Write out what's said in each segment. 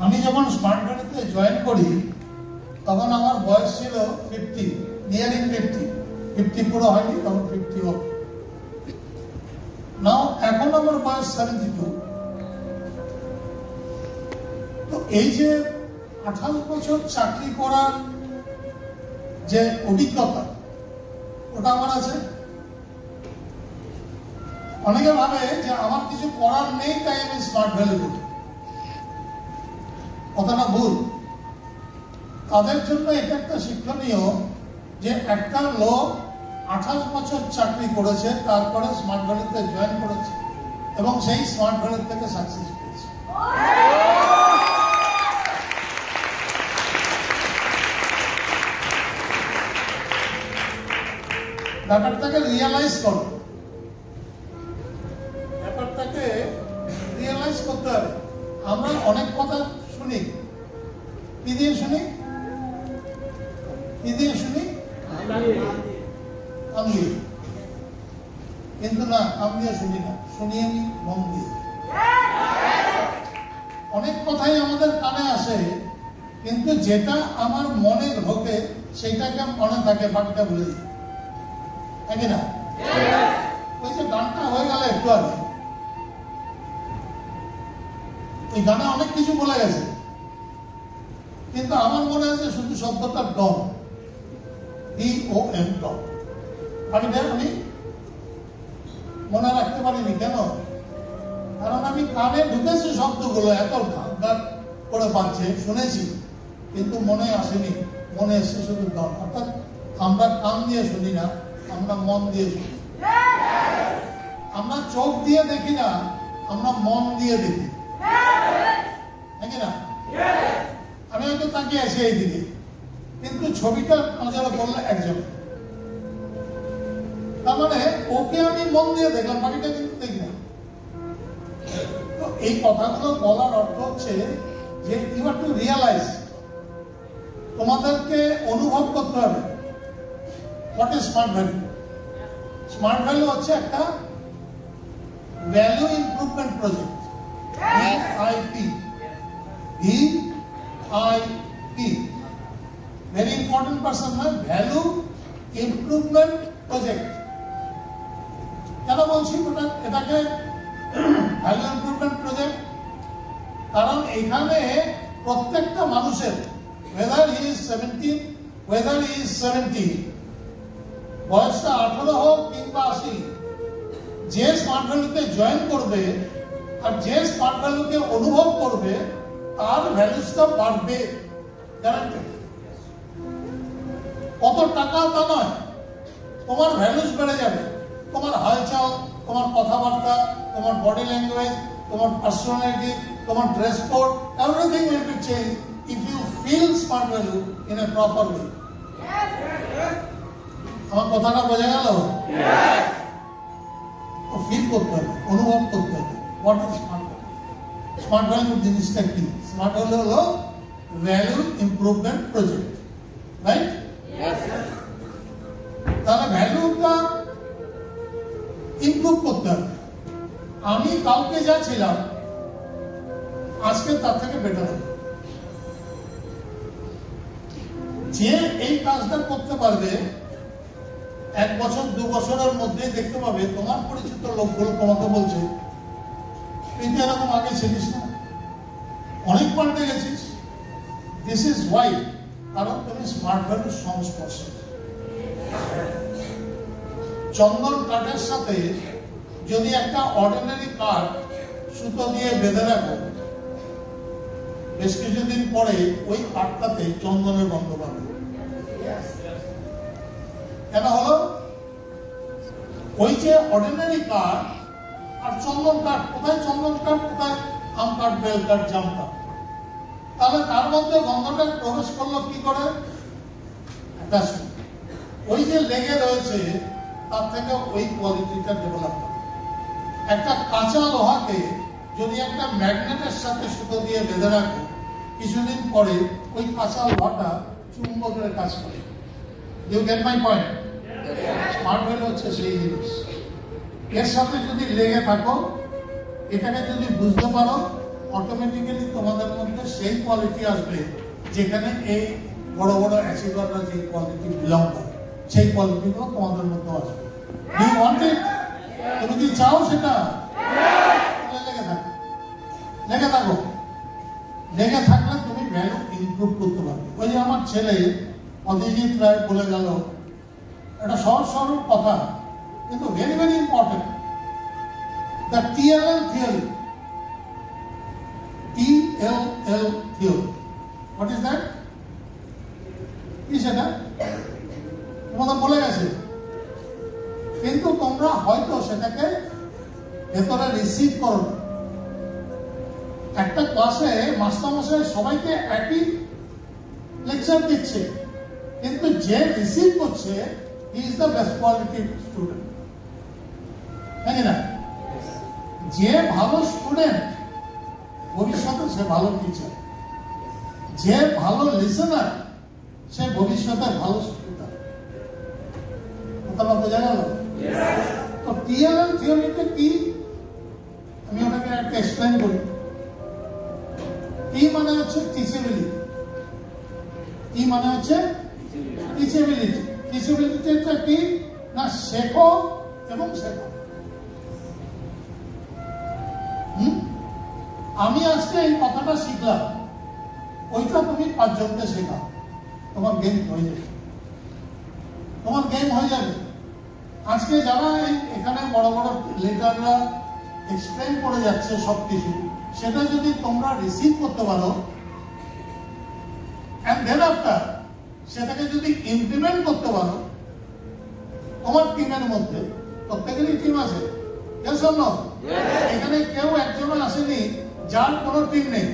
আমি যখন স্মার্ট গাড়িতে জয়েন করি তখন আমার বয়স ছিল 50, নিয়ারিং 50 পুরো হয়নি, তখন 50 হোক। নাও এখন আমার বয়স 72। তো এই যে 28 বছর চাকরি করার যে অভিজ্ঞতা ওটা আমার আছে। অনেকে ভাবে যে আমার কিছু করার নেই তাই আমি স্মার্ট ভ্যালু করি, কথাটা ভুল। তাদের জন্য এটা একটা শিক্ষণীয় যে একটা লোক 28 বছর চাকরি করেছে, তারপরে স্মার্ট ভ্যালিতে জয়েন করেছে এবং সেই স্মার্ট ভ্যালি থেকে সাকসেস পেয়েছে। ব্যাপারটাকে রিয়েলাইজ করো, ব্যাপারটাকে রিয়েলাইজ করতে হবে। আমরা অনেক কথা শুনি, কি দিয়ে শুনি? কি দিয়ে শুনি? কান দিয়ে। কিন্তু না, কান দিয়ে শুনি না, শুনি আমি মন দিয়ে। অনেক কথাই আমাদের কানে আসে, কিন্তু যেটা আমার মনে ঢোকে সেইটাকে মনে থাকে, বাকিটা ভুলে যাই, তাই না? ওই যে গানটা হয়ে গেল একটু আগে, ওই গানে অনেক কিছু বলে গেছে, কিন্তু আমার মনে আছে শুধু শব্দটা ডন, DON, ডন। বাকিটা আমি মনে রাখতে পারিনি। কেন? কারণ আমি কানে ঢুকেছি শব্দগুলো, এত গান করে পাচ্ছে, শুনেছি, কিন্তু মনে আসেনি। মনে এসে শুধু ডন। অর্থাৎ আমরা কান দিয়ে শুনি না, আমরা মন দিয়ে শুনি। আমরা চোখ দিয়ে দেখি না, আমরা মন দিয়ে দেখি, নাকি না? আমি হয়তো তাকিয়ে আছি এই দিকে, কিন্তু ছবিটা নজরে পড়লে একজন। তার মানে ওকে আমি মন দিয়ে দেখলাম, বাকিটা কিন্তু দেখি না। তো এই কথাগুলো বলার অর্থ হচ্ছে যে ইউ হ্যাভ টু রিয়ালাইজ, তোমাদেরকে অনুভব করতে হবে what is smart value. Smart value হচ্ছে একটা value improvement project, VIP, very important person, না? Value improvement project. কেন বলছি এটাকে ভ্যালু ইমপ্রুভমেন্ট প্রজেক্ট? কারণ এখানে প্রত্যেকটা মানুষের, whether he is 17, whether he is 70, বয়সটা 18 হোক কিংবা 80, যে স্মার্ট ভ্যালুতে জয়েন করবে আর যে স্মার্ট ভ্যালুকে অনুভব করবে তার ভ্যালুসটা বাড়বে, গ্যারান্টি। কত টাকা তা নয়, তোমার ভ্যালুস বেড়ে যাবে। তোমার হালচাল, তোমার কথাবার্তা, তোমার বডি ল্যাঙ্গুয়েজ, তোমার পার্সোনালিটি, তোমার dress code, everything will be change if you feel smart value in a proper way. আমার কথাটা বোঝা গেল? ফিল করতে হবে, অনুভব করতে হবে what is smart value. Smart value জিনিসটা কি? স্মার্ট ভ্যালু হলো ভ্যালু ইমপ্রুভমেন্ট প্রজেক্ট, রাইট? তাহলে ভ্যালুটা ইমপ্রুভ করতে হবে। আমি কাউকে যা ছিলাম আজকে তার থেকে বেটার হবে। যে এই কাজটা করতে পারবে 1 বছর 2 বছরের মধ্যে দেখতে পাবে তোমার পরিচিত লোকগুলো তোমাকে বলছে তুই তো এরকম আগে ছিলিস না, অনেক পাল্টে গেছিস। দিস ইজ ওয়াই, কারণ তুমি স্মার্ট ভ্যালুর সংস্পর্শে। চন্দন কাঠের সাথে যদি একটা অর্ডিনারি কাঠ সুতো দিয়ে বেঁধে রাখো, বেশ কিছুদিন পরে ওই কাঠটাতে চন্দনের গন্ধ পাবে। কেন হলো? ওই যে অর্ডিনারি কাঠ আর চন্দন কাঠ, কোথায় চন্দন কাঠ, কোথায় আম কাঠ, বেল কাঠ, জাম কাঠ, তাহলে তার মধ্যে গন্ধটা প্রবেশ করলো কি করে? ওই যে লেগে রয়েছে তার থেকে ওই কোয়ালিটিটা ডেভেলপ করে। একটা কাঁচা লোহাকে যদি একটা ম্যাগনেটের সাথে সুতো দিয়ে বেঁধে রাখো, কিছুদিন পরে ওই কাঁচা লোহাটা চুম্বকের কাজ করে। You get my point? Smart value হচ্ছে সেই জিনিস। এর সাথে যদি লেগে থাকো, এটাকে যদি বুঝতে পারো, অটোমেটিক্যালি তোমাদের মধ্যে সেই কোয়ালিটি আসবে যেখানে এই বড় বড় অ্যাচিভাররা যে কোয়ালিটি বিলং করে সেই কোয়ালিটিগুলো তোমাদের মধ্যে আসবে। Do you want it? তুমি কি চাও সেটা? লেগে থাকো, লেগে থাকো। লেগে থাকলে তুমি ভ্যালু ইমপ্রুভ করতে পারবে। ওই যে আমার ছেলে অদিজিৎ রায় বলে গেল, এটা সহজ সরল কথা কিন্তু very very important. The TLL theory, TLL theory, what is that? কি সেটা তোমাদের বলে গেছে, কিন্তু তোমরা হয়তো সেটাকে ভেতরে রিসিভ করো না। একটা ক্লাসে মাস্টারমশাই সবাইকে একই লেকচার দিচ্ছে, কিন্তু যে রিসিভ করছে he is the best quality student, তাই না? যে ভালো স্টুডেন্ট ভবিষ্যতে সে ভালো টিচার, যে ভালো লিসেনার সে ভবিষ্যতে ভালো স্পিকার। কথা বোঝা গেল? তো TLL থিওরিটা কি আমি ওটাকে একটা এক্সপ্লেন করি। টি মানে হচ্ছে টিচেবিলিটি। টি মানে হচ্ছে টিচেবিলিটি। টিচেবিলিটিটা কি না, শেখো এবং শেখো। আমি আজকে এই কথাটা শিখলাম, ওইটা তুমি 5 জনকে শেখাও, তোমার গেম হয়ে যাবে, তোমার গেম হয়ে যাবে। আজকে যারা এখানে বড় বড় লিডাররা এক্সপ্লেন করে যাচ্ছে সবকিছু, সেটা যদি তোমরা রিসিভ করতে পারো এন্ড দেন আফটার সেটাকে যদি ইমপ্লিমেন্ট করতে পারো তোমার টিমের মধ্যে, প্রত্যেকেরই টিম আছে, এখানে কেউ একজন আসেনি যার কোনো টিম নেই,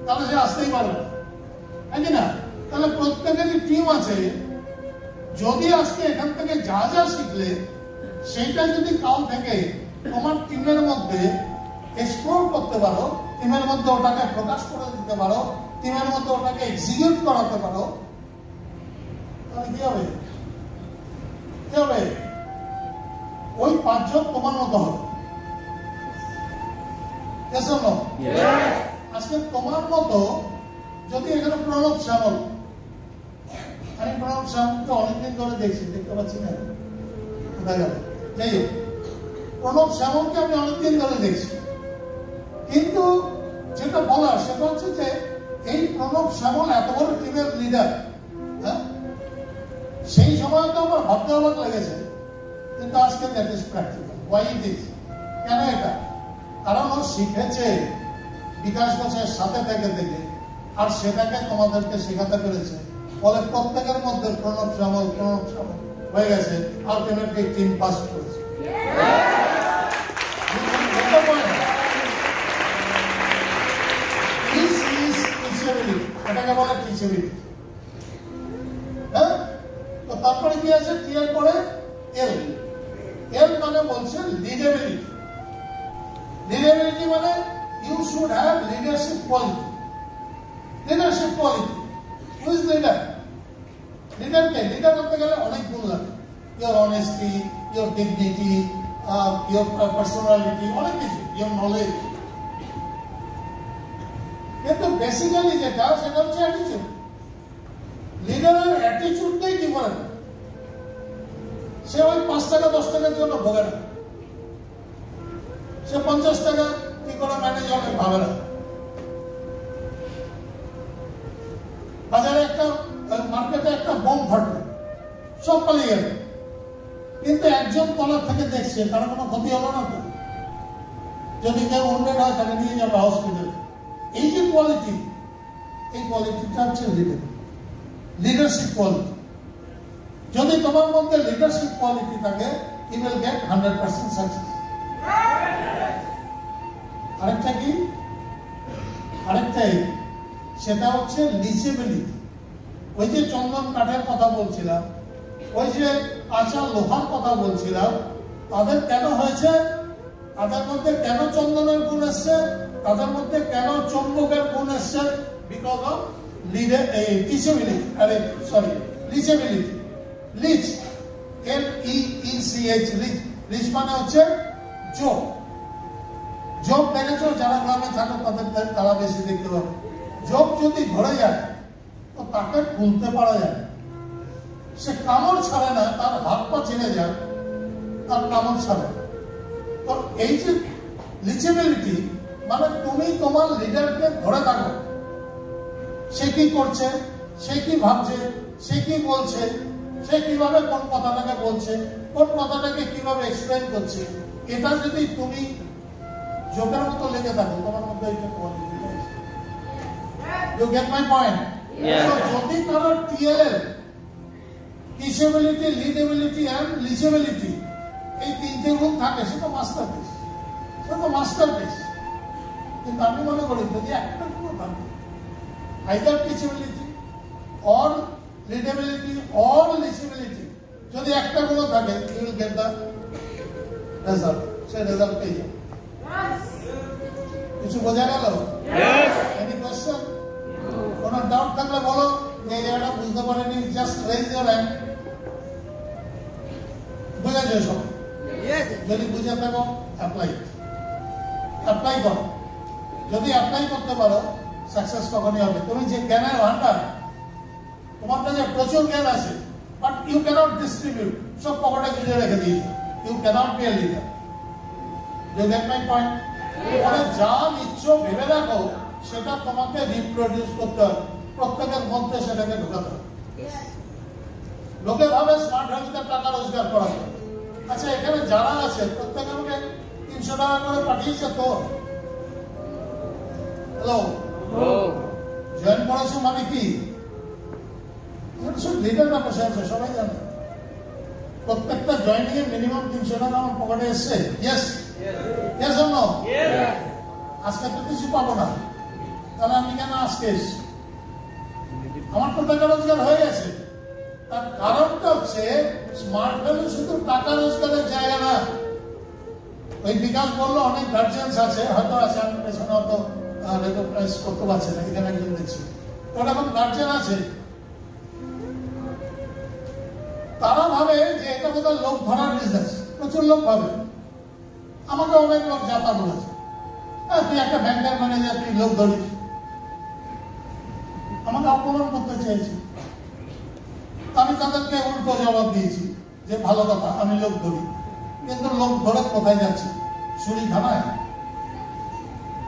তাহলে সে আসতেই পারবে না, তাই না? তাহলে প্রত্যেকেরই টিম আছে। যদি আজকে এখান থেকে যা যা শিখলে সেইটা যদি কাল থেকে তোমার টিমের মধ্যে এক্সপ্লোর করতে পারো, টিমের মধ্যে ওটাকে প্রকাশ করে দিতে পারো, টিমের মধ্যে ওটাকে এক্সিকিউট করাতে পারো, তাহলে কি হবে? কি হবে? ওই 5 জন তোমার মতো হবে। আজকে তোমার মতো যদি এখানে প্রণব শ্যামল, আমি প্রণব শ্যামলকে অনেকদিন ধরে দেখছি, দেখতে পাচ্ছি না, কোথায় গেল? যাই হোক, প্রণব শ্যামলকে আমি অনেকদিন ধরে দেখছি, কিন্তু যেটা বলার সেটা হচ্ছে যে এই প্রণব শ্যামল এত বড় টিমের লিডার, সেই সময় তো আমার ভাবতে অবাক লেগেছে, কিন্তু আজকে that is practical. Why it is? কেন এটা? কারণ ও শিখেছে বিকাশ ঘোষের সাথে থেকে আর সেটাকে তোমাদেরকে শেখাতে পেরেছে, ফলে প্রত্যেকের মধ্যে প্রণব শ্যামল হয়ে গেছে, আলটিমেটলি টিম পাস করেছে। এটাকে বলে টিচেবিলিটি। হ্যাঁ, তো তারপরে কি আছে? টি এর পরে এল। এল মানে বলছে লিডেবিলিটি। লিডেবিলিটি মানে you should have leadership quality. Leadership quality. Who is leader? লিডারকে লিডার করতে গেলে অনেক গুণ লাগে। Your honesty, your dignity, your personality, অনেক কিছু, ইয়োর নলেজ। কিন্তু বেসিক্যালি যেটা সেটা হচ্ছে অ্যাটিটিউড। লিডারের অ্যাটিটিউডটাই ডিফারেন্ট। সে ওই 5 টাকা 10 টাকার জন্য ভোগে না, সে 50 টাকা কি করে ম্যানেজ হবে ভাবে না। বাজারে একটা মার্কেটে একটা বোম ফাটলো, সব পালিয়ে গেল, কিন্তু একজন তলার থেকে দেখছে, কারো কোনো ক্ষতি হলো না তো। যদি কেউ উন্ডেড হয় তাকে নিয়ে যাবে হসপিটালে। এই যে কোয়ালিটি, এই কোয়ালিটিটা হচ্ছে লিডারশিপ কোয়ালিটি। যদি তোমার মধ্যে লিডারশিপ কোয়ালিটি থাকে, ইউ উইল গেট 100% সাকসেস। আরেকটা কি? আরেকটাই, সেটা হচ্ছে লিচেবিলিটি। ওই যে চন্দন কাঠের কথা বলছিলাম, ওই যে কাঁচা লোহার কথা বলছিলাম, তাদের কেন হয়েছে? তাদের মধ্যে কেন চন্দনের গুণ এসছে? তাদের মধ্যে কেন চৌম্বকের গুণ এসছে? Because of leachability. Leachability. Leech, LEECH, leech মানে হচ্ছে যোগ। যোগ দেখেছো? যারা গ্রামে থাকো তারা বেশি দেখতে পাবে। যদি ধরে যায় তো তাকে খুলতে পারা যায়। সে কামড় ছাড়ে না, তার হাত পা ছিঁড়ে যায়, তার কামড় ছাড়ে। তো এই যে লিচেবিলিটি মানে তুমি তোমার লিডারকে ধরে থাকো, সে কি করছে, সে কি ভাবছে, সে কি বলছে, সে কিভাবে কোন কথাটাকে বলছে, কোন কথাটাকে কিভাবে এক্সপ্লেন করছে, এটা যদি তুমি যোগের মতো লেগে থাকো তোমার মধ্যে এটা quality. You get my point? Yes. So, যদি কারো টিএলএল টিচেবিলিটি, লিডেবিলিটি এন্ড লিচেবিলিটি এই তিনটে গুণ থাকে, সেটা মাস্টারপিস, সেটা মাস্টারপিস। কিন্তু আমি মনে করি যদি একটা গুণ থাকে, আইদার টিচেবিলিটি অর লিডেবিলিটি অর লিচেবিলিটি, যদি একটা গুণ থাকে, you will get the result. Say result পেয়ে যাবে। কিছু বোঝা গেল? Any question? কোনো ডাউট থাকলে বলো, যে জায়গাটা বুঝতে পারেনি, জাস্ট রেজ ইওর হ্যান্ড। বুঝেছো সবাই? যদি বুঝে থাকো অ্যাপ্লাই করো। যদি অ্যাপ্লাই করতে পারো সাকসেস তখনই হবে। তুমি যে জ্ঞানের ভান্ডার, তোমার কাছে প্রচুর জ্ঞান আছে, বাট ইউ ক্যানট ডিস্ট্রিবিউট, সব পকেটে গুজে রেখে দিয়েছো, you can't be a leader. You get my point? মানে যা নিচ্ছ ভেবে রাখো, সেটা তোমাকে রিপ্রোডিউস করতে হবে, প্রত্যেকের মধ্যে সেটাকে ঢোকাতে হবে। লোকে ভাবে স্মার্ট ভ্যালিতে টাকা রোজগার করা যায়। আচ্ছা, এখানে যারা আছে প্রত্যেকে আমাকে 300 টাকা করে পাঠিয়েছে তো? হ্যালো, জয়েন করেছো মানে কি? সব লিডাররা বসে আছে, সবাই জানে। প্রত্যেকটা জয়েনিং এ মিনিমাম 300 টাকা আমার পকেটে এসছে। Yes yes or no? আজকে তো কিছু পাবো না, তাহলে আমি কেন আজকে এসছি? আমার তো টাকা রোজগার হয়ে গেছে। তার কারণটা হচ্ছে স্মার্ট ভ্যালু শুধু টাকা রোজগারের জায়গা না। ওই বিকাশ বললো অনেক গার্জিয়ান্স আছে, হয়তো আছে, আমি পেছনে হয়তো রেকগনাইজ করতে পারছি না, এখানে একজন দেখছি ওরকম গার্জিয়ান আছে। তারা ভাবে যে এটা বোধহয় লোক ধরার বিজনেস। প্রচুর লোক ভাবে, আমাকে অনেক লোক যাতা বলেছে, তুই একটা ব্যাংকের ম্যানেজার, তুই লোক ধরিস। আমাকে অপমান করতে চেয়েছি, আমি তাদেরকে উল্টো জবাব দিয়েছি যে ভালো কথা, আমি লোক ধরি, কিন্তু লোক ধরে কোথায় যাচ্ছি? চুরিখানায়,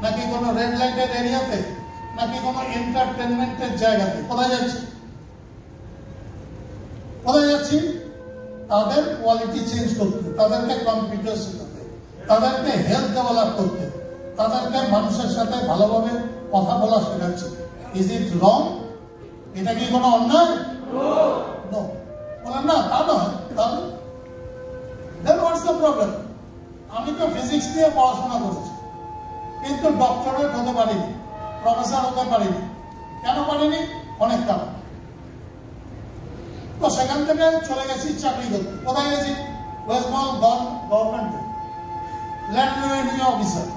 নাকি কোনো রেড লাইটের এরিয়াতে, নাকি কোনো এন্টারটেনমেন্টের জায়গাতে? কোথায় যাচ্ছি? কোথায় যাচ্ছি? তাদের কোয়ালিটি চেঞ্জ করতে, তাদেরকে কম্পিউটার শেখাতে, তাদেরকে হেলথ ডেভেলপ করতে, তাদেরকে মানুষের সাথে ভালোভাবে কথা বলা শেখাচ্ছে। ইজ ইট রং? এটা কি কোনো অন্যায়? নো। বলেন না, তা নয়। তাহলে দেন হোয়াটস দ্য প্রবলেম? আমি তো ফিজিক্স নিয়ে পড়াশোনা করেছি, কিন্তু ডক্টরেট হতে পারিনি, প্রফেসর হতে পারিনি। কেন পারিনি? অনেক কারণ। তো সেখান থেকে চলে গেছি চাকরি করতে। কোথায় গেছি? ওয়েস্ট বেঙ্গল গভর্নমেন্টে ল্যান্ড রেভিনিউ অফিসার,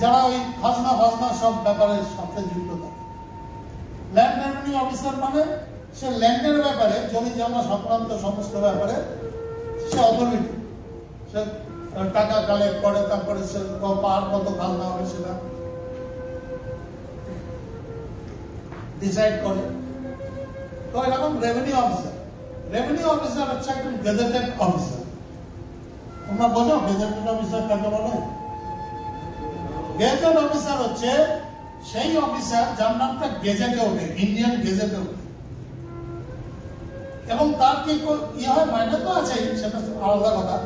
যারা ওই খাজনা ফাজনা সব ব্যাপারের সাথে যুক্ত থাকে। ল্যান্ড রেভিনিউ অফিসার মানে সে ল্যান্ডের ব্যাপারে, জমি জমা সংক্রান্ত সমস্ত ব্যাপারে সে অথরিটি। সে টাকা কালেক্ট করে, তারপরে সে পার কত খাজনা হবে সেটা ডিসাইড করে। তো এরকম রেভিনিউ অফিসার। রেভিনিউ অফিসার হচ্ছে একজন গেজেটেড অফিসার। তোমরা বোঝো গেজেটেড অফিসার কাকে বলে? গেজেটেড অফিসার হচ্ছে সেই অফিসার যার নামটা গেজেটে ওঠে, ইন্ডিয়ান গেজেটে ওঠে, এবং তার কি ইয়ে হয়, মাইনে তো আছেই, সেটা আলাদা কথা।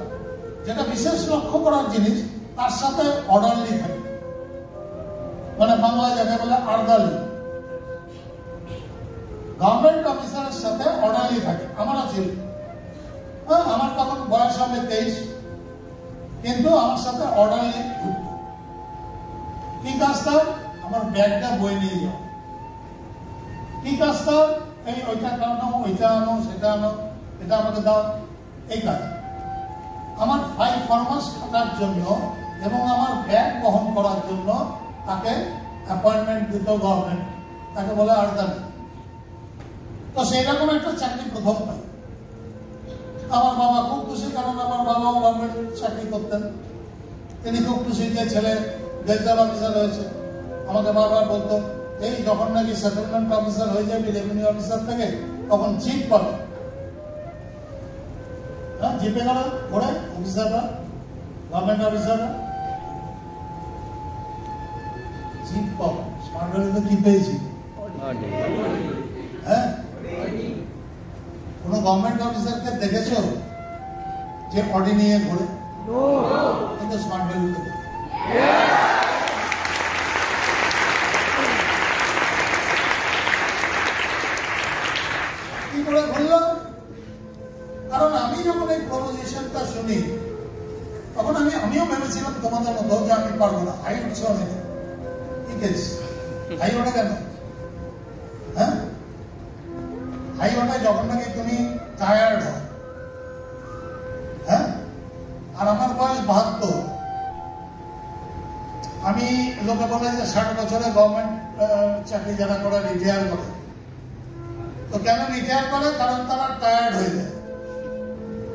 যেটা বিশেষ লক্ষ্য করার জিনিস, তার সাথে অর্ডারলি থাকে, মানে বাংলায় যাকে বলে আর্দারলি। গভর্নমেন্ট অফিসারের সাথে অর্ডারলি থাকে। আমারও ছিল, আমার তখন বয়স হবে 23, কিন্তু আমার সাথে অর্ডারলি ঘুরত। কি কাজটা? আমার ব্যাগটা বই নিয়ে যাও। কি কাজটা? এই ওইটা আনো, ওইটা আনো, সেটা আনো, এটা আমাকে দাও, এই কাজ। আমার 5 ফরমাস খাটার জন্য এবং আমার ব্যাগ বহন করার জন্য তাকে অ্যাপয়েন্টমেন্ট দিত গভর্নমেন্ট, তাকে বলে আর্দালি। তো সেই রকম একটা চাকরি প্রথম পাই। আমার বাবা খুব খুশি, কারণ আমার বাবাও গভর্নমেন্ট চাকরি করতেন। তিনি খুব খুশি যে ছেলে গেজেটেড অফিসার হয়েছে। আমাকে বারবার বলতো এই যখন নাকি সেটেলমেন্ট অফিসার হয়ে যাবে রেভিনিউ অফিসার থেকে, তখন জিপ পাবে। হ্যাঁ, জিপে গেল ঘোরে অফিসাররা, গভর্নমেন্ট অফিসাররা জিপ পাবে। স্মার্ট ভ্যালিতে কি পেয়েছি? হ্যাঁ, কোন গভর্নমেন্ট অফিসারকে দেখেছো যে অডি নিয়ে ঘোরে? কিন্তু স্মার্ট ভ্যালিতে কি করে ঘুরল? কারণ আমি যখন এই প্রপোজিশনটা শুনি, তখন আমিও ভেবেছিলাম তোমাদের মতো যে আমি পারবো না। হাই উঠছে অনেক, ঠিক আছে, হাই ওঠে কেন? হ্যাঁ, হাই ওঠে যখন নাকি তুমি টায়ার্ড হও। হ্যাঁ, আর আমার বয়স 72। আমি লোকে বলে যে 60 বছরে গভর্নমেন্ট চাকরি যারা করে রিটায়ার করে। তো কেন রিটায়ার করে? কারণ তারা টায়ার্ড হয়ে যায়।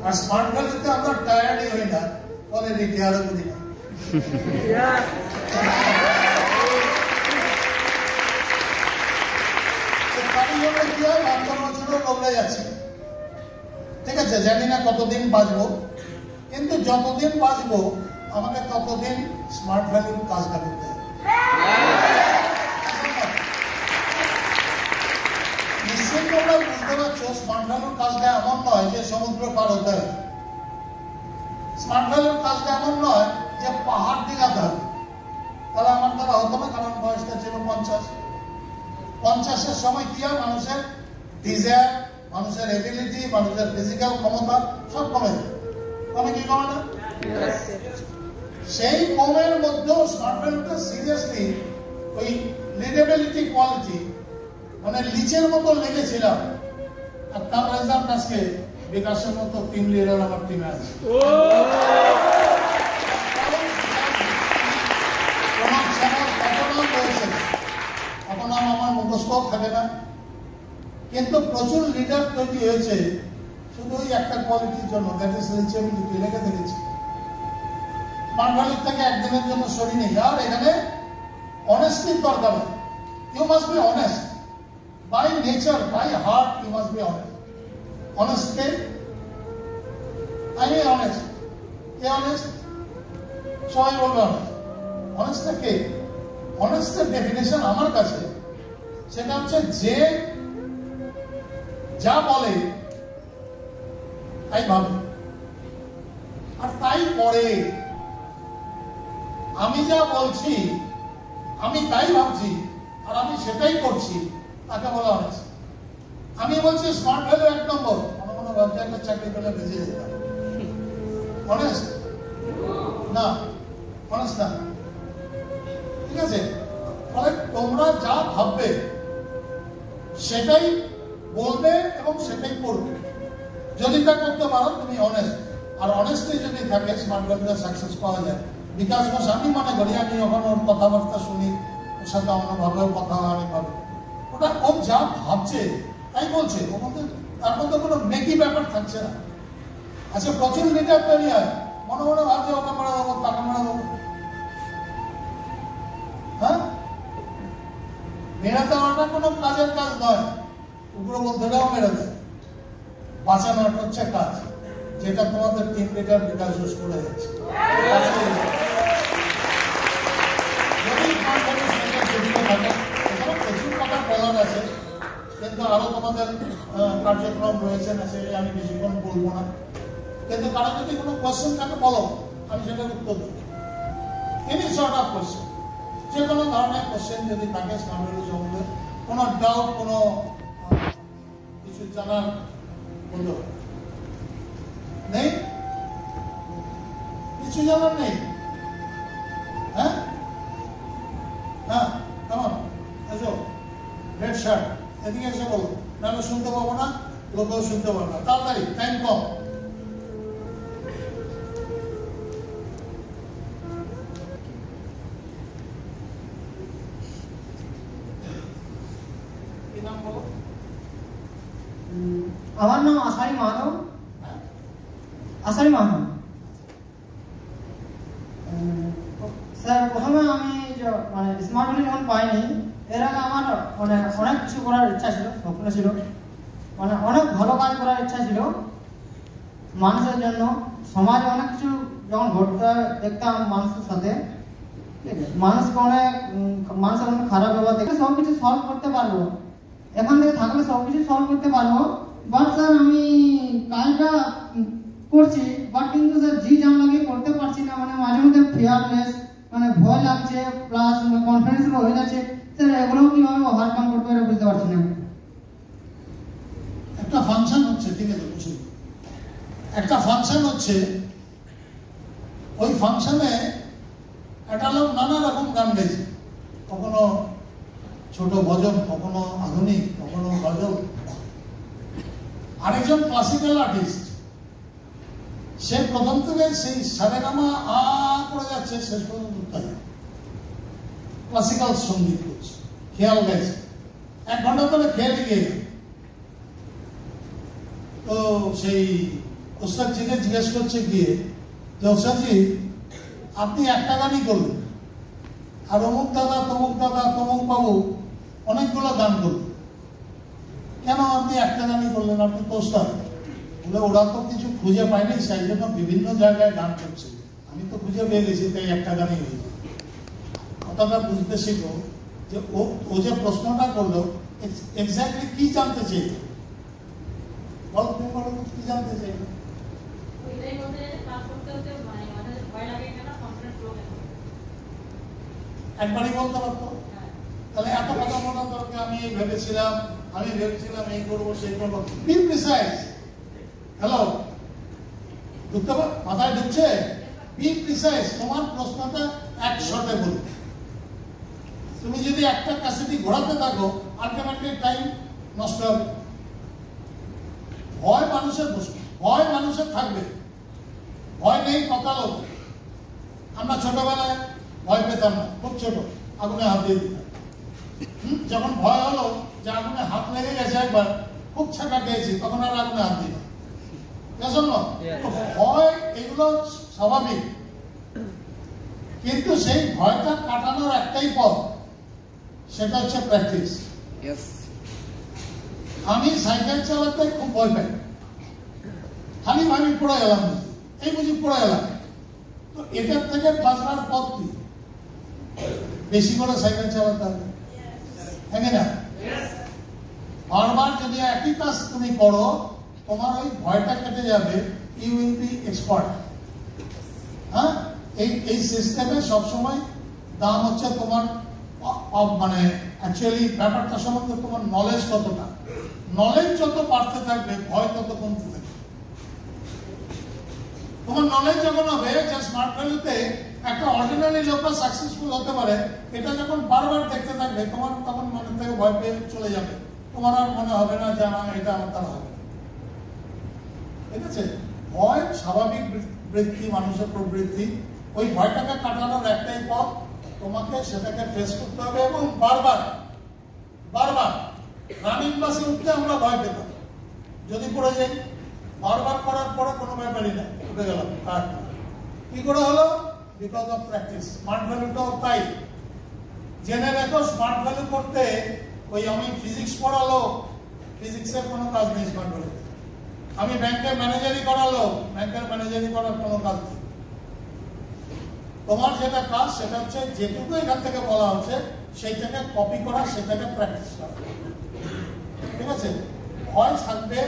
আর স্মার্ট ভ্যালিতে আমরা টায়ার্ডই হই না, ফলে রিটায়ারও করি না। কি হয়, 72 বছরও লোকরাই আছে, ঠিক আছে, জানি না কতদিন বাঁচবো, কিন্তু যতদিন বাঁচবো আমাকে ততদিন স্মার্ট ভ্যালির কাজটা করতে হবে। নিশ্চয়ই তোমরা বুঝতে পারছো, স্মার্ট ভ্যালুর কাজটা এমন নয় যে সমুদ্র পার হতে হবে। স্মার্ট ভ্যালুর কাজটা এমন নয় যে পাহাড় ডিঙাতে হবে। তাহলে আমার দ্বারা হতো না, কারণ বয়সটা ছিল 50। 50-এর সময় কি হয়, মানুষের ডিজায়ার, মানুষের এবিলিটি, মানুষের ফিজিক্যাল ক্ষমতা সব কমে যায়। কমে কি কমে না? সেই কমের মধ্যেও স্মার্ট ভ্যালুটা সিরিয়াসলি ওই লিডেবিলিটি কোয়ালিটি, মানে লিচের মতো লেগেছিলাম। আর তার রেজাল্ট আজকে বিকাশের মতো টিম লিডার আমার টিমে আছে। এখন আমার মুখস্থ থাকে না, কিন্তু প্রচুর লিডার তৈরি হয়েছে শুধু ওই একটা কোয়ালিটির জন্য, দ্যাট ইজ রিচেবিলিটি, লেগে থেকেছে। স্মার্ট ভ্যালির থেকে একদিনের জন্য সরি নেই। আর এখানে অনেস্টির দরকার হয়। You must be honest by nature, by heart, you must be honest. Honest কে? আমি অনেস্ট। কে অনেস্ট? সবাই বলবে অনেস্ট। অনেস্টটা কে? অনেস্টের ডেফিনেশন আমার কাছে সেটা হচ্ছে যে যা বলে তাই ভাবে আর তাই করে। আমি যা বলছি, আমি তাই ভাবছি আর আমি সেটাই করছি, তাকে বলা অনেস্ট। আমি বলছি স্মার্ট ভ্যালু 1 নম্বর, মনে মনে ভাবছি একটা চাকরি পেলে বেঁচে যেতাম। অনেস্ট না, অনেস্ট না, ঠিক আছে? ফলে তোমরা যা ভাববে সেটাই বলবে এবং সেটাই করবে। যদি তা করতে পারো তুমি অনেস্ট, আর অনেস্টলি যদি থাকে স্মার্ট ভ্যালুতে সাকসেস পাওয়া যায়। বিকাশ ঘোষ আমি মনে করি, আমি যখন ওর কথাবার্তা শুনি, ওর সাথে অন্যভাবেও কথা হয়, আমি ভাবি ওটা ও যা ভাবছে তাই বলছে, তার মধ্যে কোনো মেকি ব্যাপার থাকছে না। আচ্ছা, প্রচুর লিডার তৈরি হয়, মনে মনে ভাবছে ওকে মেরে দেবো, তাকে মেরে দেবো। হ্যাঁ, মেরে দেওয়াটা কোনো কাজের কাজ নয়, উগ্রপন্থীরাও মেরে দেয়। বাঁচানোটা হচ্ছে কাজ, যেটা তোমাদের টিম লিডার বিকাশ ঘোষ করে যাচ্ছে। প্রচুর কথা বলার আছে, কিন্তু আরো তোমাদের কার্যক্রম রয়েছে না, সেটা আমি বেশিক্ষণ বলবো না। কিন্তু কারো যদি কোনো কোয়েশ্চেন থাকে বলো, আমি সেটার উত্তর দেবো। এনি সর্ট অফ কোয়েশ্চেন, যে কোনো ধরনের কোয়েশ্চেন যদি থাকে স্মার্ট ভ্যালু সম্বন্ধে, কোনো ডাউট, কোনো কিছু জানার বলতে হবে। নেই? কিছু জানার নেই? হ্যাঁ হ্যাঁ, কেমন এসো, রেড শার্ট, এদিকে এসে বলো, নাহলে শুনতে পাবো না, লোকেও শুনতে পাবো না। তাড়াতাড়ি, টাইম কম। কি নাম বলো? আমার নাম আসারি মাহাতো। আসারি মাহাতো স্যার। প্রথমে আমি মানে স্মার্ট ভ্যালু যখন পাইনি, এর আগে আমার মানে অনেক কিছু করার ইচ্ছা ছিল, স্বপ্ন ছিল, মানে অনেক ভালো কাজ করার ইচ্ছা ছিল মানুষের জন্য। সমাজে অনেক কিছু যখন ঘটতে দেখতাম মানুষের সাথে, মানুষকে অনেক মানুষের অনেক খারাপ ব্যবহার দেখে সব কিছু সলভ করতে পারবো, এখান থেকে থাকলে সব কিছু সলভ করতে পারবো। বাট স্যার আমি কাজটা করছি, বাট কিন্তু স্যার জি জাম লাগিয়ে করতে পারছি না, মানে মাঝে মধ্যে ফিয়ারনেস, মানে ভয় লাগছে, প্লাস কনফিডেন্স হয়ে যাচ্ছে। স্যার এগুলো কিভাবে ওভারকাম করতে পারে বুঝতে পারছি না। একটা ফাংশন হচ্ছে, ঠিক আছে, বুঝুন, একটা ফাংশন হচ্ছে, ওই ফাংশনে একটা লোক নানা রকম গান গাইছে, কখনো ছোট ভজন, কখনো আধুনিক, কখনো গজল। আরেকজন ক্লাসিক্যাল আর্টিস্ট, সে প্রথম থেকে সেই সারেগামা করে যাচ্ছে, শেষ পর্যন্ত ক্লাসিক্যাল সঙ্গীত করছে, খেয়াল গাইছে, 1 ঘন্টা ধরে খেয়াল গিয়ে। তো সেই ওস্তাদজিকে জিজ্ঞেস করছে গিয়ে যে ওস্তাদজি আপনি একটা গানই করলেন, আর অমুক দাদা, তমুক দাদা, তমুক বাবু অনেকগুলো গান করলেন, কেন আপনি একটা গানই করলেন? আপনি তো ওস্তাদ। বলে ওরা তো কিছু খুঁজে পায়নি, সেই জন্য বিভিন্ন জায়গায় গান করছে, আমি তো খুঁজে পেয়ে গেছি, তাই একটা গানই হয়েছে। কথাটা বুঝতে শিখো যে ও যে প্রশ্নটা করলো এক্স্যাক্টলি কি জানতে চাইল, বল তুমি বলো কি জানতে চাইল? একবারই বলতে পারতো, তাহলে এত কথা বলার দরকার। আমি ভেবেছিলাম এই করবো, সেই করবো। B precise. হ্যালো, ঢুকতে মাথায় ঢুকছে? B precise. তোমার প্রশ্নটা 1 শটে বলবে। তুমি যদি একটা ক্যাসেটি ঘোরাতে থাকো, আলটিমেটলি টাইম নষ্ট হবে। ভয় মানুষের থাকবে, ভয় নেই কথা লোক। আমরা ছোটবেলায় ভয় পেতাম না, খুব ছোট, আগুনে হাত দিয়ে দিতাম। যখন ভয় হলো যে আগুনে হাত লেগে গেছে একবার, খুব ছাকা খেয়েছি, তখন আর আগুনে হাত দিই না। ভয় এগুলো স্বাভাবিক, কিন্তু সেই ভয়টা কাটানোর একটাই পথ, সেটা হচ্ছে প্র্যাকটিস। আমি সাইকেল চালাতে খুব ভয় পাই, খালি ভাবি পড়ে গেলাম, এই বুঝি পড়ে গেলাম। তো এটার থেকে বাঁচার পথ কি? বেশি করে সাইকেল চালাতে হবে, তাই না? বারবার যদি একই কাজ তুমি করো, তোমার ওই ভয়টা কেটে যাবে, ইউ উইল বি এক্সপার্ট। হ্যাঁ, এই সিস্টেমে সবসময় দাম হচ্ছে তোমার, মানে অ্যাকচুয়ালি ব্যাপারটা সম্বন্ধে তোমার নলেজ কতটা। নলেজ যত বাড়তে থাকবে, ভয় তত কমতে থাকবে। তোমার নলেজ যখন হবে যে স্মার্ট ভ্যালুতে একটা অর্ডিনারি লোকটা সাকসেসফুল হতে পারে, এটা যখন বারবার দেখতে থাকবে, তোমার তখন মনে থেকে ভয় পেয়ে চলে যাবে। তোমার আর মনে হবে না যে আমার এটা আমার দ্বারা হবে। ঠিক আছে? ভয় স্বাভাবিক বৃত্তি, মানুষের প্রবৃত্তি। ওই ভয়টাকে কাটানোর একটাই পথ, তোমাকে সেটাকে ফেস করতে হবে এবং বারবার রানিং বাসে উঠতে আমরা ভয় পেতাম, যদি পড়ে যাই। বারবার করার পরে কোনো ব্যাপারই না, উঠে গেলাম। কি করে হলো? Because of practice. স্মার্ট ভ্যালুটাও তাই। জেনে রেখো, স্মার্ট ভ্যালু করতে ওই আমি ফিজিক্স পড়ালো, ফিজিক্সের কোনো কাজ নেই স্মার্ট ভ্যালুতে। আমি ব্যাংকের ম্যানেজারই করালো, ব্যাংকের ম্যানেজারই করার কোনো কাজ নেই। তোমার যেটা কাজ, সেটা হচ্ছে যেটুকু এখান থেকে বলা হচ্ছে সেইটাকে কপি করা, সেটাকে প্র্যাকটিস করা। ঠিক আছে? ভয় থাকবে,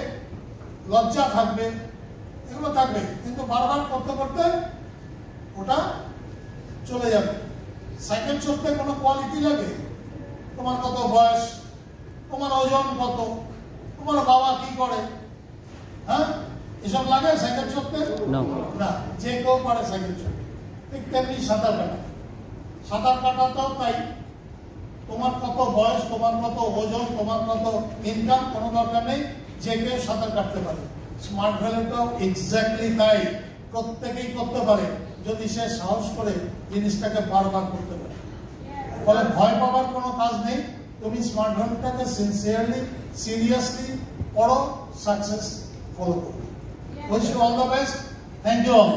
লজ্জা থাকবে, এগুলো থাকবে, কিন্তু বারবার করতে করতে ওটা চলে যাবে। সাইকেল চলতে কোনো কোয়ালিটি লাগে? তোমার কত বয়স, তোমার ওজন কত, তোমার বাবা কি করে, হ্যাঁ, এসব লাগে সাইকেল চলতে? না, যে কেউ পারে সাইকেল চলতে। ঠিক তেমনি সাঁতার কাটাতেও তাই। তোমার কত বয়স, তোমার কত ওজন, তোমার কত ইনকাম, কোনো দরকার নেই, যে কেউ সাঁতার কাটতে পারে। স্মার্ট ভ্যালুটাও এক্স্যাক্টলি তাই, প্রত্যেকেই করতে পারে, যদি সে সাহস করে জিনিসটাকে বারবার করতে পারে। ফলে ভয় পাওয়ার কোনো কাজ নেই। তুমি স্মার্ট ভ্যালুটাকে সিনসিয়ারলি, সিরিয়াসলি পড়ো, সাকসেস ফলো করো। Wish you all the best. Thank you all.